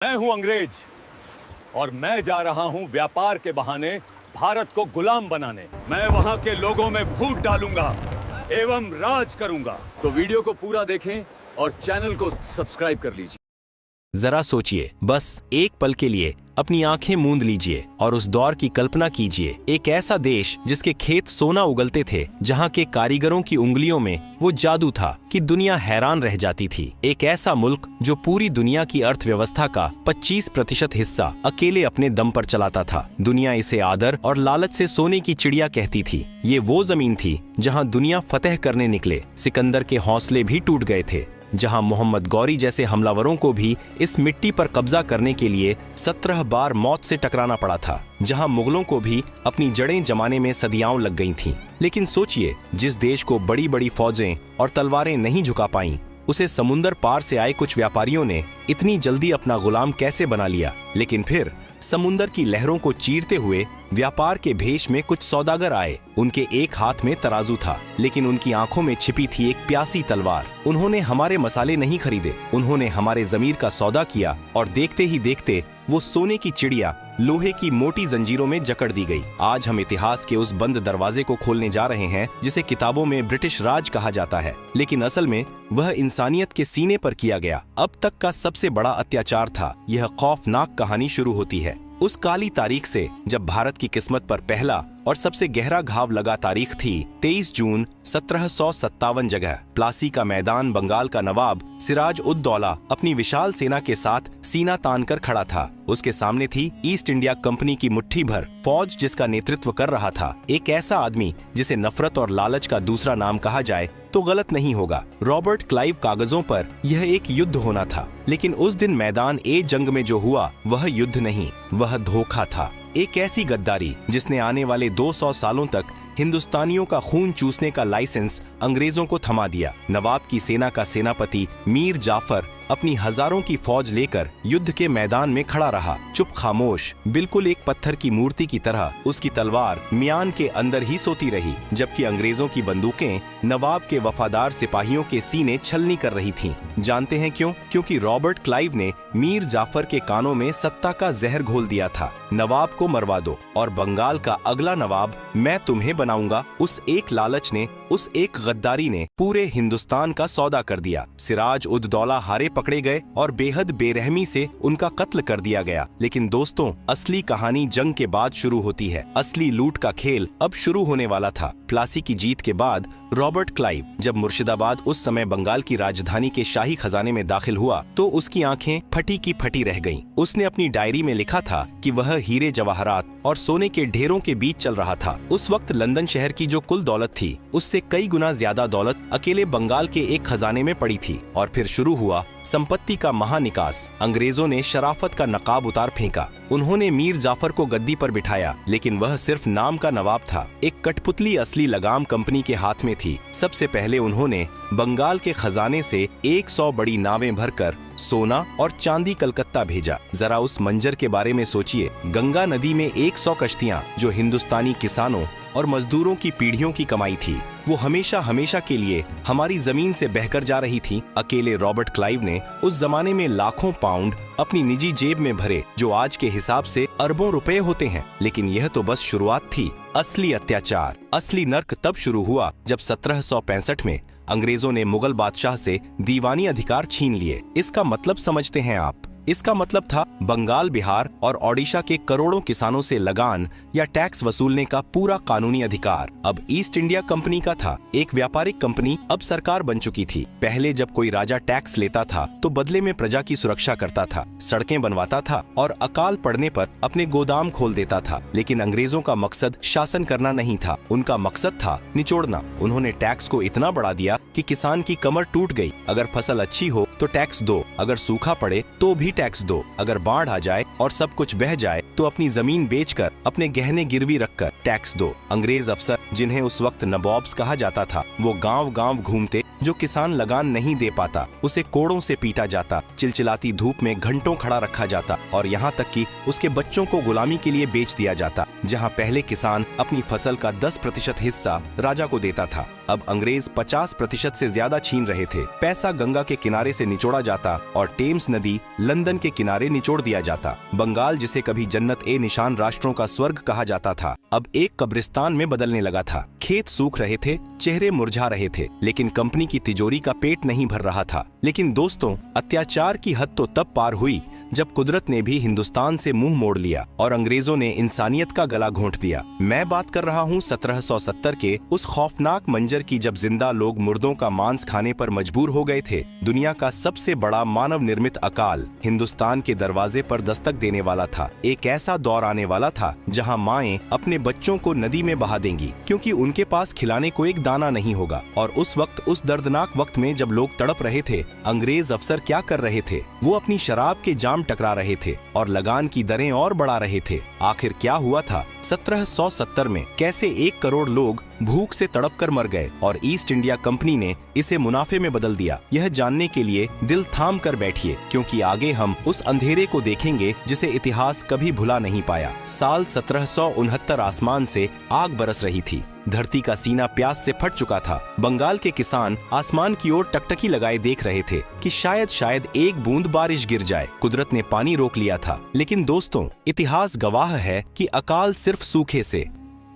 मैं हूं अंग्रेज और मैं जा रहा हूं व्यापार के बहाने भारत को गुलाम बनाने। मैं वहां के लोगों में फूट डालूंगा एवं राज करूंगा। तो वीडियो को पूरा देखें और चैनल को सब्सक्राइब कर लीजिए। जरा सोचिए, बस एक पल के लिए अपनी आंखें मूंद लीजिए और उस दौर की कल्पना कीजिए। एक ऐसा देश जिसके खेत सोना उगलते थे, जहां के कारीगरों की उंगलियों में वो जादू था कि दुनिया हैरान रह जाती थी। एक ऐसा मुल्क जो पूरी दुनिया की अर्थव्यवस्था का 25% हिस्सा अकेले अपने दम पर चलाता था। दुनिया इसे आदर और लालच से सोने की चिड़िया कहती थी। ये वो जमीन थी जहां दुनिया फतेह करने निकले सिकंदर के हौसले भी टूट गए थे, जहां मोहम्मद गौरी जैसे हमलावरों को भी इस मिट्टी पर कब्जा करने के लिए 17 बार मौत से टकराना पड़ा था, जहां मुगलों को भी अपनी जड़ें जमाने में सदियां लग गई थीं। लेकिन सोचिए, जिस देश को बड़ी बड़ी फौजें और तलवारें नहीं झुका पाईं, उसे समुंदर पार से आए कुछ व्यापारियों ने इतनी जल्दी अपना गुलाम कैसे बना लिया। लेकिन फिर समुंदर की लहरों को चीरते हुए व्यापार के भेष में कुछ सौदागर आए। उनके एक हाथ में तराजू था, लेकिन उनकी आंखों में छिपी थी एक प्यासी तलवार। उन्होंने हमारे मसाले नहीं खरीदे, उन्होंने हमारे जमीर का सौदा किया और देखते ही देखते वो सोने की चिड़िया लोहे की मोटी जंजीरों में जकड़ दी गई। आज हम इतिहास के उस बंद दरवाजे को खोलने जा रहे हैं जिसे किताबों में ब्रिटिश राज कहा जाता है, लेकिन असल में वह इंसानियत के सीने पर किया गया अब तक का सबसे बड़ा अत्याचार था। यह खौफनाक कहानी शुरू होती है उस काली तारीख से जब भारत की किस्मत पर पहला और सबसे गहरा घाव लगा। तारीख थी 23 जून 1757। जगह प्लासी का मैदान। बंगाल का नवाब सिराज उद दौला अपनी विशाल सेना के साथ सीना तान कर खड़ा था। उसके सामने थी ईस्ट इंडिया कंपनी की मुट्ठी भर फौज, जिसका नेतृत्व कर रहा था एक ऐसा आदमी जिसे नफरत और लालच का दूसरा नाम कहा जाए तो गलत नहीं होगा। Robert Clive. कागजों पर यह एक युद्ध होना था, लेकिन उस दिन मैदान ए जंग में जो हुआ वह युद्ध नहीं, वह धोखा था। एक ऐसी गद्दारी जिसने आने वाले 200 सालों तक हिंदुस्तानियों का खून चूसने का लाइसेंस अंग्रेजों को थमा दिया। नवाब की सेना का सेनापति मीर जाफर अपनी हजारों की फौज लेकर युद्ध के मैदान में खड़ा रहा, चुप खामोश, बिल्कुल एक पत्थर की मूर्ति की तरह। उसकी तलवार म्यान के अंदर ही सोती रही, जबकि अंग्रेजों की बंदूकें नवाब के वफादार सिपाहियों के सीने छलनी कर रही थीं। जानते हैं क्यों? क्योंकि रॉबर्ट क्लाइव ने मीर जाफर के कानों में सत्ता का जहर घोल दिया था। नवाब को मरवा दो और बंगाल का अगला नवाब मैं तुम्हें बनाऊंगा। उस एक लालच ने, उस एक गद्दारी ने पूरे हिंदुस्तान का सौदा कर दिया। सिराज उद दौला हारे पकड़े गए और बेहद बेरहमी से उनका कत्ल कर दिया गया। लेकिन दोस्तों, असली कहानी जंग के बाद शुरू होती है। असली लूट का खेल अब शुरू होने वाला था। प्लासी की जीत के बाद रॉबर्ट क्लाइव जब मुर्शिदाबाद, उस समय बंगाल की राजधानी के शाही खजाने में दाखिल हुआ तो उसकी आंखें फटी की फटी रह गईं। उसने अपनी डायरी में लिखा था कि वह हीरे जवाहरात और सोने के ढेरों के बीच चल रहा था। उस वक्त लंदन शहर की जो कुल दौलत थी, उससे कई गुना ज्यादा दौलत अकेले बंगाल के एक खजाने में पड़ी थी। और फिर शुरू हुआ संपत्ति का महानिकास। अंग्रेजों ने शराफत का नकाब उतार फेंका। उन्होंने मीर जाफर को गद्दी पर बिठाया, लेकिन वह सिर्फ नाम का नवाब था। एक कठपुतली असली लगाम कंपनी के हाथ में थी। सबसे पहले उन्होंने बंगाल के खजाने से 100 बड़ी नावें भरकर सोना और चांदी कलकत्ता भेजा। जरा उस मंजर के बारे में सोचिए। गंगा नदी में 100 कश्तियां जो हिंदुस्तानी किसानों और मजदूरों की पीढ़ियों की कमाई थी, वो हमेशा हमेशा के लिए हमारी जमीन से बहकर जा रही थी। अकेले रॉबर्ट क्लाइव ने उस जमाने में लाखों पाउंड अपनी निजी जेब में भरे, जो आज के हिसाब से अरबों रुपए होते हैं। लेकिन यह तो बस शुरुआत थी। असली अत्याचार, असली नर्क तब शुरू हुआ जब 1765 में अंग्रेजों ने मुगल बादशाह से दीवानी अधिकार छीन लिए। इसका मतलब समझते हैं आप? इसका मतलब था बंगाल, बिहार और ओडिशा के करोड़ों किसानों से लगान या टैक्स वसूलने का पूरा कानूनी अधिकार अब ईस्ट इंडिया कंपनी का था। एक व्यापारिक कंपनी अब सरकार बन चुकी थी। पहले जब कोई राजा टैक्स लेता था तो बदले में प्रजा की सुरक्षा करता था, सड़कें बनवाता था और अकाल पड़ने पर अपने गोदाम खोल देता था। लेकिन अंग्रेजों का मकसद शासन करना नहीं था, उनका मकसद था निचोड़ना। उन्होंने टैक्स को इतना बढ़ा दिया कि किसान की कमर टूट गई। अगर फसल अच्छी हो तो टैक्स दो, अगर सूखा पड़े तो भी टैक्स दो, अगर बाढ़ आ जाए और सब कुछ बह जाए तो अपनी जमीन बेचकर, अपने गहने गिरवी रखकर टैक्स दो। अंग्रेज अफसर, जिन्हें उस वक्त नवाब्स कहा जाता था, वो गांव गांव घूमते। जो किसान लगान नहीं दे पाता उसे कोड़ों से पीटा जाता, चिलचिलाती धूप में घंटों खड़ा रखा जाता और यहाँ तक कि उसके बच्चों को गुलामी के लिए बेच दिया जाता। जहाँ पहले किसान अपनी फसल का 10% हिस्सा राजा को देता था, अब अंग्रेज 50% से ज्यादा छीन रहे थे। पैसा गंगा के किनारे से निचोड़ा जाता और टेम्स नदी लंदन समंदर के किनारे निचोड़ दिया जाता। बंगाल, जिसे कभी जन्नत ए निशान राष्ट्रों का स्वर्ग कहा जाता था, अब एक कब्रिस्तान में बदलने लगा था। खेत सूख रहे थे, चेहरे मुरझा रहे थे, लेकिन कंपनी की तिजोरी का पेट नहीं भर रहा था। लेकिन दोस्तों, अत्याचार की हद तो तब पार हुई जब कुदरत ने भी हिंदुस्तान से मुंह मोड़ लिया और अंग्रेजों ने इंसानियत का गला घोंट दिया। मैं बात कर रहा हूँ 1770 के उस खौफनाक मंजर की जब जिंदा लोग मुर्दों का मांस खाने पर मजबूर हो गए थे। दुनिया का सबसे बड़ा मानव निर्मित अकाल हिंदुस्तान के दरवाजे पर दस्तक देने वाला था। एक ऐसा दौर आने वाला था जहाँ माएं अपने बच्चों को नदी में बहा देंगी क्योंकि उनके पास खिलाने को एक दाना नहीं होगा। और उस वक्त, उस दर्दनाक वक्त में जब लोग तड़प रहे थे, अंग्रेज अफसर क्या कर रहे थे? वो अपनी शराब के जाम टकरा रहे थे और लगान की दरें और बढ़ा रहे थे। आखिर क्या हुआ था? 1770 में कैसे 1 करोड़ लोग भूख से तड़प कर मर गए और ईस्ट इंडिया कंपनी ने इसे मुनाफे में बदल दिया? यह जानने के लिए दिल थाम कर बैठिए, क्योंकि आगे हम उस अंधेरे को देखेंगे जिसे इतिहास कभी भुला नहीं पाया। साल 1769 आसमान से आग बरस रही थी। धरती का सीना प्यास से फट चुका था। बंगाल के किसान आसमान की ओर टकटकी लगाए देख रहे थे कि शायद एक बूंद बारिश गिर जाए। कुदरत ने पानी रोक लिया था। लेकिन दोस्तों, इतिहास गवाह है कि अकाल सिर्फ सूखे से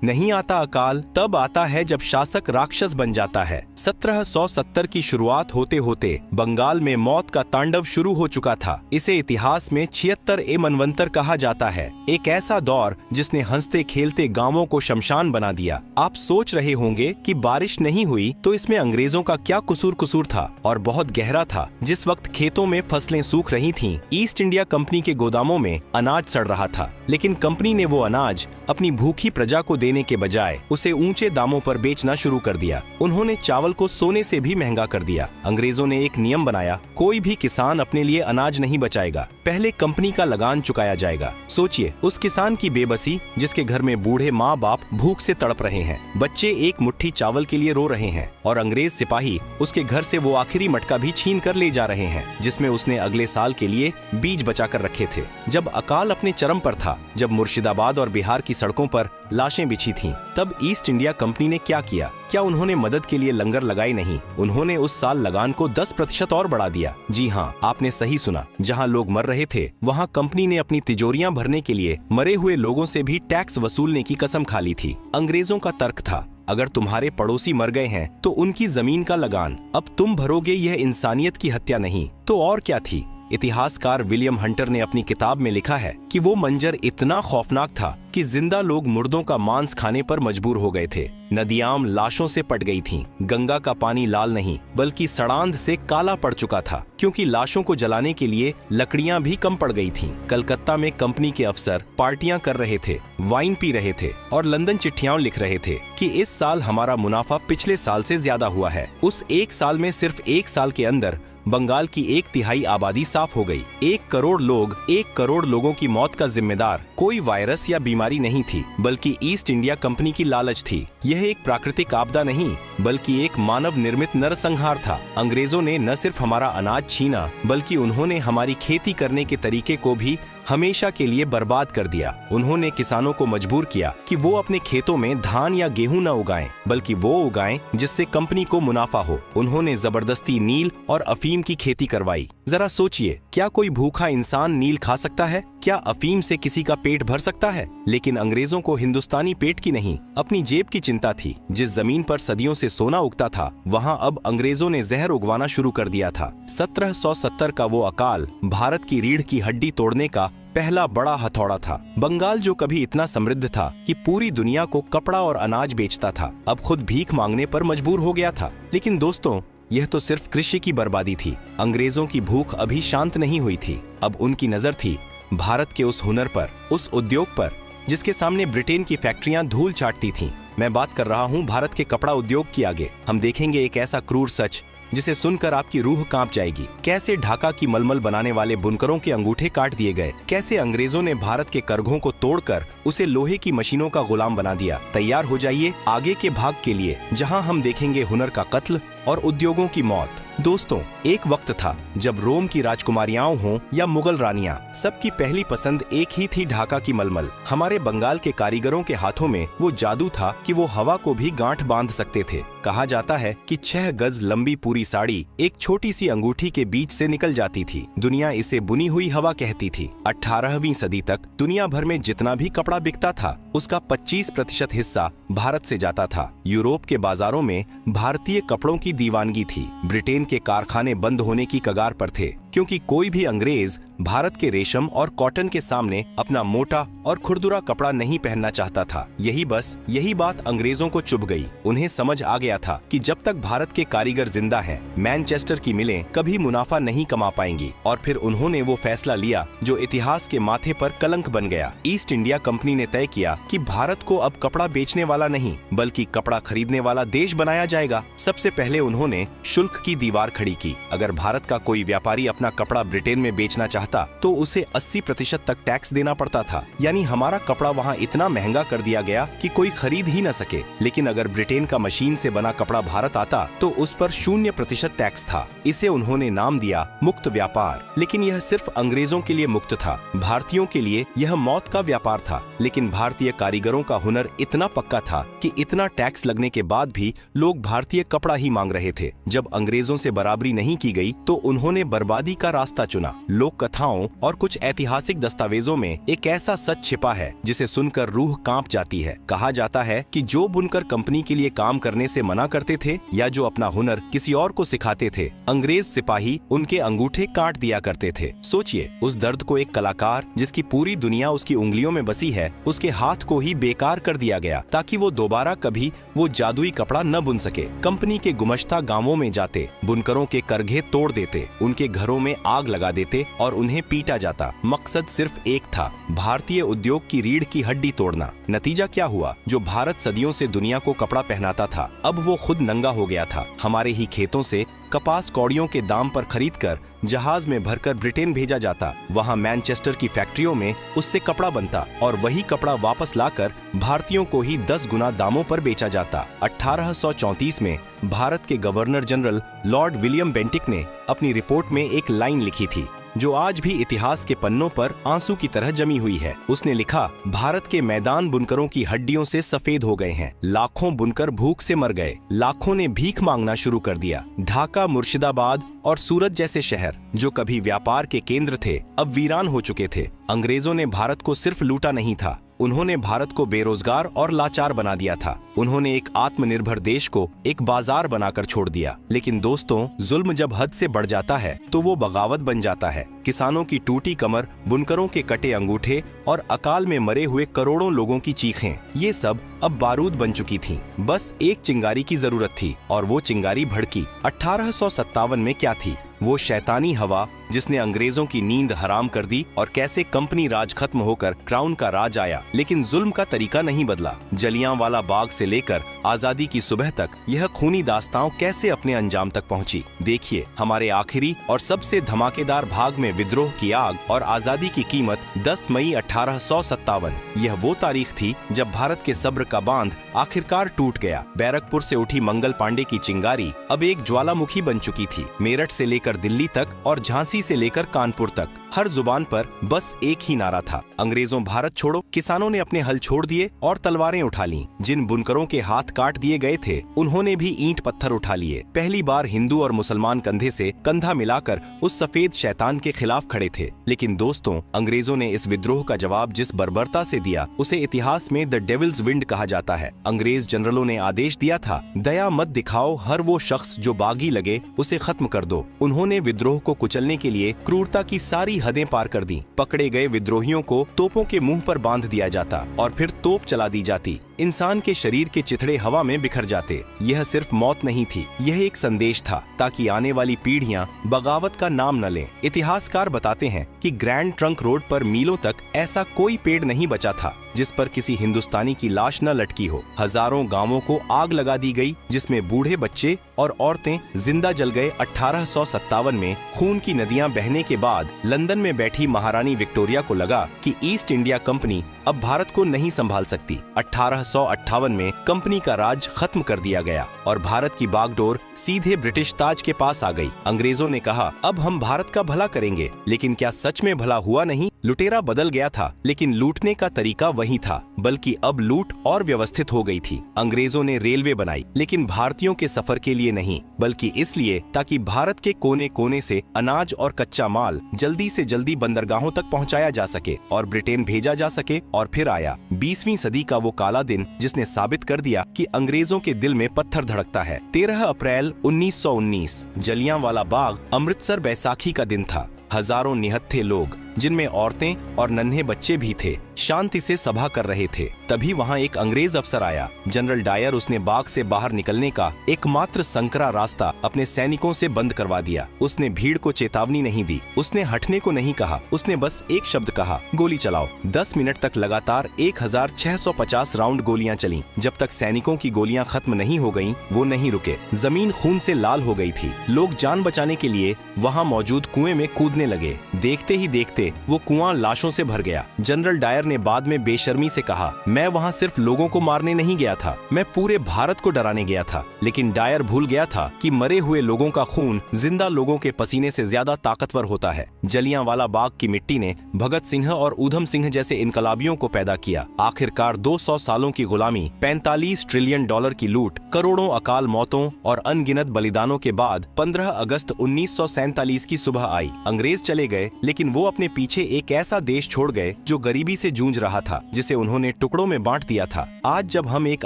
नहीं आता। अकाल तब आता है जब शासक राक्षस बन जाता है। 1770 की शुरुआत होते होते बंगाल में मौत का तांडव शुरू हो चुका था। इसे इतिहास में 76 मनवंतर कहा जाता है। एक ऐसा दौर जिसने हंसते खेलते गांवों को शमशान बना दिया। आप सोच रहे होंगे कि बारिश नहीं हुई तो इसमें अंग्रेजों का क्या कसूर था, और बहुत गहरा था। जिस वक्त खेतों में फसलें सूख रही थीं, ईस्ट इंडिया कंपनी के गोदामों में अनाज सड़ रहा था। लेकिन कंपनी ने वो अनाज अपनी भूखी प्रजा को देने के बजाय उसे ऊंचे दामों पर बेचना शुरू कर दिया। उन्होंने चावल को सोने से भी महंगा कर दिया। अंग्रेजों ने एक नियम बनाया, कोई भी किसान अपने लिए अनाज नहीं बचाएगा, पहले कंपनी का लगान चुकाया जाएगा। सोचिए उस किसान की बेबसी जिसके घर में बूढ़े माँ बाप भूख से तड़प रहे हैं, बच्चे एक मुट्ठी चावल के लिए रो रहे हैं, और अंग्रेज सिपाही उसके घर से वो आखिरी मटका भी छीन कर ले जा रहे हैं जिसमें उसने अगले साल के लिए बीज बचा कर रखे थे। जब अकाल अपने चरम पर था, जब मुर्शिदाबाद और बिहार की सड़कों पर लाशें बिछी थीं, तब ईस्ट इंडिया कंपनी ने क्या किया? क्या उन्होंने मदद के लिए लंगर लगाई? नहीं, उन्होंने उस साल लगान को 10% और बढ़ा दिया। जी हाँ, आपने सही सुना। जहाँ लोग मर रहे थे, वहाँ कंपनी ने अपनी तिजोरियां भरने के लिए मरे हुए लोगों से भी टैक्स वसूलने की कसम खा ली थी। अंग्रेजों का तर्क था, अगर तुम्हारे पड़ोसी मर गए हैं तो उनकी जमीन का लगान अब तुम भरोगे। यह इंसानियत की हत्या नहीं तो और क्या थी? इतिहासकार विलियम हंटर ने अपनी किताब में लिखा है कि वो मंजर इतना खौफनाक था कि जिंदा लोग मुर्दों का मांस खाने पर मजबूर हो गए थे। नदियां लाशों से पट गई थीं। गंगा का पानी लाल नहीं बल्कि सड़ांध से काला पड़ चुका था, क्योंकि लाशों को जलाने के लिए लकड़ियां भी कम पड़ गई थीं। कलकत्ता में कंपनी के अफसर पार्टियां कर रहे थे, वाइन पी रहे थे और लंदन चिट्ठियां लिख रहे थे कि इस साल हमारा मुनाफा पिछले साल से ज्यादा हुआ है। उस एक साल में, सिर्फ एक साल के अंदर बंगाल की 1/3 आबादी साफ हो गई। 1 करोड़ लोगों की मौत का जिम्मेदार कोई वायरस या बीमारी नहीं थी, बल्कि ईस्ट इंडिया कंपनी की लालच थी। यह एक प्राकृतिक आपदा नहीं बल्कि एक मानव निर्मित नरसंहार था। अंग्रेजों ने न सिर्फ हमारा अनाज छीना, बल्कि उन्होंने हमारी खेती करने के तरीके को भी हमेशा के लिए बर्बाद कर दिया। उन्होंने किसानों को मजबूर किया कि वो अपने खेतों में धान या गेहूं न उगाएं, बल्कि वो उगाएं जिससे कंपनी को मुनाफा हो। उन्होंने जबरदस्ती नील और अफीम की खेती करवाई। जरा सोचिए, क्या कोई भूखा इंसान नील खा सकता है? क्या अफीम से किसी का पेट भर सकता है? लेकिन अंग्रेजों को हिंदुस्तानी पेट की नहीं, अपनी जेब की चिंता थी। जिस जमीन पर सदियों से सोना उगता था, वहाँ अब अंग्रेजों ने जहर उगवाना शुरू कर दिया था। 1770 का वो अकाल भारत की रीढ़ की हड्डी तोड़ने का पहला बड़ा हथौड़ा था। बंगाल, जो कभी इतना समृद्ध था कि पूरी दुनिया को कपड़ा और अनाज बेचता था, अब खुद भीख मांगने पर मजबूर हो गया था। लेकिन दोस्तों, यह तो सिर्फ कृषि की बर्बादी थी। अंग्रेजों की भूख अभी शांत नहीं हुई थी। अब उनकी नजर थी भारत के उस हुनर पर, उस उद्योग पर जिसके सामने ब्रिटेन की फैक्ट्रियां धूल चाटती थीं। मैं बात कर रहा हूं भारत के कपड़ा उद्योग की। आगे हम देखेंगे एक ऐसा क्रूर सच जिसे सुनकर आपकी रूह कांप जाएगी। कैसे ढाका की मलमल बनाने वाले बुनकरों के अंगूठे काट दिए गए, कैसे अंग्रेजों ने भारत के करघों को तोड़कर उसे लोहे की मशीनों का गुलाम बना दिया। तैयार हो जाइए आगे के भाग के लिए, जहां हम देखेंगे हुनर का कत्ल और उद्योगों की मौत। दोस्तों, एक वक्त था जब रोम की राजकुमारियां हों या मुगल रानियां, सबकी पहली पसंद एक ही थी, ढाका की मलमल। हमारे बंगाल के कारीगरों के हाथों में वो जादू था कि वो हवा को भी गांठ बांध सकते थे। कहा जाता है कि 6 गज लंबी पूरी साड़ी एक छोटी सी अंगूठी के बीच से निकल जाती थी। दुनिया इसे बुनी हुई हवा कहती थी। 18वीं सदी तक दुनिया भर में जितना भी कपड़ा बिकता था उसका 25% हिस्सा भारत से जाता था। यूरोप के बाजारों में भारतीय कपड़ों की दीवानगी थी। ब्रिटेन के कारखाने बंद होने की कगार पर थे क्योंकि कोई भी अंग्रेज भारत के रेशम और कॉटन के सामने अपना मोटा और खुरदुरा कपड़ा नहीं पहनना चाहता था। यही बात अंग्रेजों को चुभ गई। उन्हें समझ आ गया था कि जब तक भारत के कारीगर जिंदा हैं, मैनचेस्टर की मिलें कभी मुनाफा नहीं कमा पाएंगी। और फिर उन्होंने वो फैसला लिया जो इतिहास के माथे पर कलंक बन गया। ईस्ट इंडिया कंपनी ने तय किया कि भारत को अब कपड़ा बेचने वाला नहीं बल्कि कपड़ा खरीदने वाला देश बनाया जाएगा। सबसे पहले उन्होंने शुल्क की दीवार खड़ी की। अगर भारत का कोई व्यापारी अपना कपड़ा ब्रिटेन में बेचना चाहता तो उसे 80% तक टैक्स देना पड़ता था। यानी हमारा कपड़ा वहाँ इतना महंगा कर दिया गया कि कोई खरीद ही न सके। लेकिन अगर ब्रिटेन का मशीन से बना कपड़ा भारत आता तो उस पर 0% टैक्स था। इसे उन्होंने नाम दिया मुक्त व्यापार। लेकिन यह सिर्फ अंग्रेजों के लिए मुक्त था, भारतीयों के लिए यह मौत का व्यापार था। लेकिन भारतीय कारीगरों का हुनर इतना पक्का था कि इतना टैक्स लगने के बाद भी लोग भारतीय कपड़ा ही मांग रहे थे। जब अंग्रेजों से बराबरी नहीं की गई तो उन्होंने बर्बादी का रास्ता चुना। लोक कथाओं और कुछ ऐतिहासिक दस्तावेजों में एक ऐसा सच छिपा है जिसे सुनकर रूह कांप जाती है। कहा जाता है कि जो बुनकर कंपनी के लिए काम करने से मना करते थे या जो अपना हुनर किसी और को सिखाते थे, अंग्रेज सिपाही उनके अंगूठे काट दिया करते थे। सोचिए उस दर्द को। एक कलाकार जिसकी पूरी दुनिया उसकी उंगलियों में बसी है, उसके हाथ को ही बेकार कर दिया गया ताकि वो दोबारा कभी वो जादुई कपड़ा न बुन सके। कंपनी के गुमश्ता गांवों में जाते, बुनकरों के करघे तोड़ देते, उनके घरों में आग लगा देते और उन्हें पीटा जाता। मकसद सिर्फ एक था, भारतीय उद्योग की रीढ़ की हड्डी तोड़ना। नतीजा क्या हुआ? जो भारत सदियों से दुनिया को कपड़ा पहनाता था, अब वो खुद नंगा हो गया था। हमारे ही खेतों से कपास कौड़ियों के दाम पर खरीदकर जहाज में भरकर ब्रिटेन भेजा जाता। वहां मैनचेस्टर की फैक्ट्रियों में उससे कपड़ा बनता और वही कपड़ा वापस लाकर भारतीयों को ही 10 गुना दामों पर बेचा जाता। 1834 में भारत के governor general Lord William Bentinck ने अपनी रिपोर्ट में एक लाइन लिखी थी जो आज भी इतिहास के पन्नों पर आंसू की तरह जमी हुई है। उसने लिखा, भारत के मैदान बुनकरों की हड्डियों से सफेद हो गए हैं। लाखों बुनकर भूख से मर गए। लाखों ने भीख मांगना शुरू कर दिया। ढाका, मुर्शिदाबाद और सूरत जैसे शहर जो कभी व्यापार के केंद्र थे, अब वीरान हो चुके थे। अंग्रेजों ने भारत को सिर्फ लूटा नहीं था, उन्होंने भारत को बेरोजगार और लाचार बना दिया था। उन्होंने एक आत्मनिर्भर देश को एक बाजार बनाकर छोड़ दिया। लेकिन दोस्तों, जुल्म जब हद से बढ़ जाता है तो वो बगावत बन जाता है। किसानों की टूटी कमर, बुनकरों के कटे अंगूठे और अकाल में मरे हुए करोड़ों लोगों की चीखें, ये सब अब बारूद बन चुकी थीं। बस एक चिंगारी की जरूरत थी और वो चिंगारी भड़की। 1857 में क्या थी? वो शैतानी हवा जिसने अंग्रेजों की नींद हराम कर दी और कैसे कंपनी राज खत्म होकर क्राउन का राज आया। लेकिन जुल्म का तरीका नहीं बदला। जलियांवाला बाग से लेकर आजादी की सुबह तक यह खूनी दास्तां कैसे अपने अंजाम तक पहुंची। देखिए, हमारे आखिरी और सबसे धमाकेदार भाग में विद्रोह की आग और आजादी की कीमत 10 मई 1857। यह वो तारीख थी जब भारत के सब्र का बांध आखिरकार टूट गया। बैरकपुर से उठी मंगल पांडे की चिंगारी अब एक ज्वालामुखी बन चुकी थी। मेरठ से लेकर दिल्ली तक और झांसी से लेकर कानपुर तक हर जुबान पर बस एक ही नारा था, अंग्रेजों भारत छोड़ो। किसानों ने अपने हल छोड़ दिए और तलवारें उठा लीं। जिन बुनकरों के हाथ काट दिए गए थे उन्होंने भी ईंट पत्थर उठा लिए। पहली बार हिंदू और मुसलमान कंधे से कंधा मिलाकर उस सफेद शैतान के खिलाफ खड़े थे। लेकिन दोस्तों, अंग्रेजों ने इस विद्रोह का जवाब जिस बर्बरता से दिया उसे इतिहास में द डेविल्स विंड कहा जाता है। अंग्रेज जनरलों ने आदेश दिया था, दया मत दिखाओ, हर वो शख्स जो बागी लगे उसे खत्म कर दो। उन्होंने विद्रोह को कुचलने के लिए क्रूरता की सारी हदें पार कर दी। पकड़े गए विद्रोहियों को तोपों के मुंह पर बांध दिया जाता और फिर तोप चला दी जाती। इंसान के शरीर के चिथड़े हवा में बिखर जाते। यह सिर्फ मौत नहीं थी, यह एक संदेश था ताकि आने वाली पीढ़ियां बगावत का नाम न लें। इतिहासकार बताते हैं कि ग्रैंड ट्रंक रोड पर मीलों तक ऐसा कोई पेड़ नहीं बचा था जिस पर किसी हिंदुस्तानी की लाश न लटकी हो। हजारों गांवों को आग लगा दी गई, जिसमें बूढ़े बच्चे और औरतें जिंदा जल गए। 1857 में खून की नदियां बहने के बाद लंदन में बैठी महारानी विक्टोरिया को लगा कि ईस्ट इंडिया कंपनी अब भारत को नहीं संभाल सकती। 1858 में कंपनी का राज खत्म कर दिया गया और भारत की बागडोर सीधे ब्रिटिश ताज के पास आ गई। अंग्रेजों ने कहा, अब हम भारत का भला करेंगे, लेकिन क्या सच में भला हुआ नहीं? लुटेरा बदल गया था, लेकिन लूटने का तरीका वही था, बल्कि अब लूट और व्यवस्थित हो गई थी। अंग्रेजों ने रेलवे बनाई, लेकिन भारतीयों के सफर के लिए नहीं, बल्कि इसलिए ताकि भारत के कोने कोने से अनाज और कच्चा माल जल्दी से जल्दी बंदरगाहों तक पहुंचाया जा सके और ब्रिटेन भेजा जा सके। और फिर आया 20वीं सदी का वो काला दिन, जिसने साबित कर दिया कि अंग्रेजों के दिल में पत्थर धड़कता है। 13 अप्रैल 1919 जलियांवाला बाग, अमृतसर बैसाखी का दिन था। हजारों निहत्थे लोग, जिनमें औरतें और नन्हे बच्चे भी थे, शांति से सभा कर रहे थे। तभी वहां एक अंग्रेज अफसर आया, जनरल डायर। उसने बाग से बाहर निकलने का एकमात्र संकरा रास्ता अपने सैनिकों से बंद करवा दिया। उसने भीड़ को चेतावनी नहीं दी, उसने हटने को नहीं कहा, उसने बस एक शब्द कहा, गोली चलाओ। 10 मिनट तक लगातार 1650 राउंड गोलियां चलीं। जब तक सैनिकों की गोलियां खत्म नहीं हो गईं, वो नहीं रुके। जमीन खून से लाल हो गई थी। लोग जान बचाने के लिए वहां मौजूद कुएं में कूदने लगे। देखते ही देखते वो कुआं लाशों से भर गया। जनरल डायर ने बाद में बेशर्मी से कहा, मैं वहां सिर्फ लोगों को मारने नहीं गया था, मैं पूरे भारत को डराने गया था। लेकिन डायर भूल गया था कि मरे हुए लोगों का खून जिंदा लोगों के पसीने से ज्यादा ताकतवर होता है। जलियांवाला बाग की मिट्टी ने भगत सिंह और ऊधम सिंह जैसे इनकलाबियों को पैदा किया। आखिरकार 200 सालों की गुलामी, 45 ट्रिलियन डॉलर की लूट, करोड़ों अकाल मौतों और अनगिनत बलिदानों के बाद 15 अगस्त 1947 की सुबह आई। अंग्रेज चले गए, लेकिन वो अपने पीछे एक ऐसा देश छोड़ गए जो गरीबी से जूझ रहा था, जिसे उन्होंने टुकड़ों में बांट दिया था। आज जब हम एक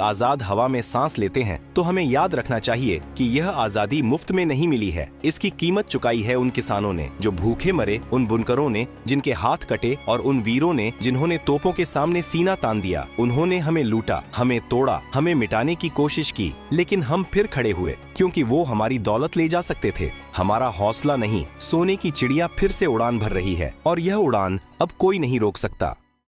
आजाद हवा में सांस लेते हैं, तो हमें याद रखना चाहिए कि यह आजादी मुफ्त में नहीं मिली है। इसकी कीमत चुकाई है उन किसानों ने जो भूखे मरे, उन बुनकरों ने जिनके हाथ कटे, और उन वीरों ने जिन्होंने तोपों के सामने सीना तान दिया। उन्होंने हमें लूटा, हमें तोड़ा, हमें मिटाने की कोशिश की, लेकिन हम फिर खड़े हुए, क्योंकि वो हमारी दौलत ले जा सकते थे। हमारा हौसला नहीं, सोने की चिड़िया फिर से उड़ान भर रही है, और यह उड़ान अब कोई नहीं रोक सकता।